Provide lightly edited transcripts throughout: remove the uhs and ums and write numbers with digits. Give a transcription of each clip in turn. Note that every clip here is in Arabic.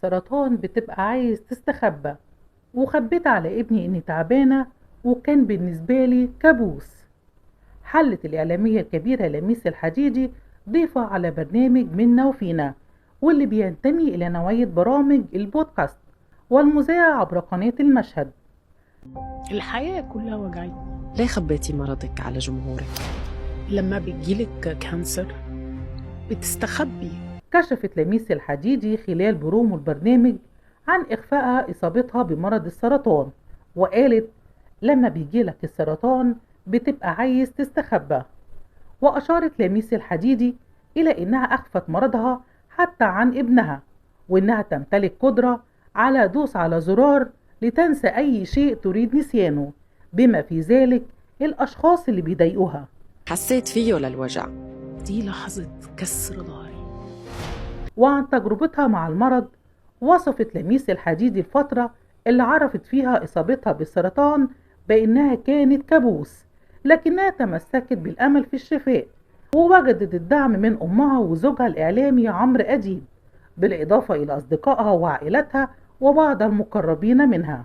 سرطان بتبقى عايز تستخبى، وخبيت على ابني إني تعبانة، وكان بالنسبة لي كابوس. حلت الإعلامية الكبيرة لميس الحديدي ضيفة على برنامج منا وفينا، واللي بينتمي إلى نوعية برامج البودكاست والمذاعة عبر قناة المشهد. الحياة كلها وجعي. ليه خبيتي مرضك على جمهورك؟ لما بيجيلك كانسر بتستخبي. كشفت لميس الحديدي خلال برومو البرنامج عن إخفاء إصابتها بمرض السرطان، وقالت: لما بيجيلك السرطان بتبقى عايز تستخبى. وأشارت لميس الحديدي إلى إنها أخفت مرضها حتى عن ابنها، وإنها تمتلك قدرة على دوس على زرار لتنسى أي شيء تريد نسيانه، بما في ذلك الأشخاص اللي بيضايقوها. حسيت فيه للوجع؟ دي لحظة كسر ظهري. وعن تجربتها مع المرض، وصفت لميس الحديدي الفترة اللي عرفت فيها إصابتها بالسرطان بأنها كانت كابوس، لكنها تمسكت بالأمل في الشفاء، ووجدت الدعم من أمها وزوجها الإعلامي عمرو أديب، بالإضافة إلى أصدقائها وعائلتها وبعض المقربين منها.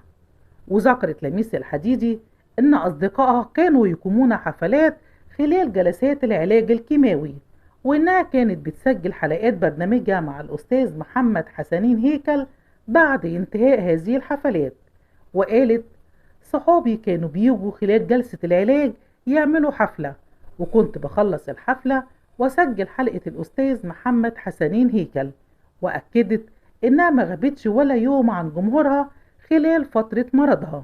وذكرت لميس الحديدي إن أصدقائها كانوا يقومون حفلات خلال جلسات العلاج الكيماوي، وإنها كانت بتسجل حلقات برنامجها مع الأستاذ محمد حسنين هيكل بعد انتهاء هذه الحفلات. وقالت: صحابي كانوا بيجوا خلال جلسة العلاج يعملوا حفلة، وكنت بخلص الحفلة وسجل حلقة الأستاذ محمد حسنين هيكل. وأكدت إنها ما غابتش ولا يوم عن جمهورها خلال فترة مرضها.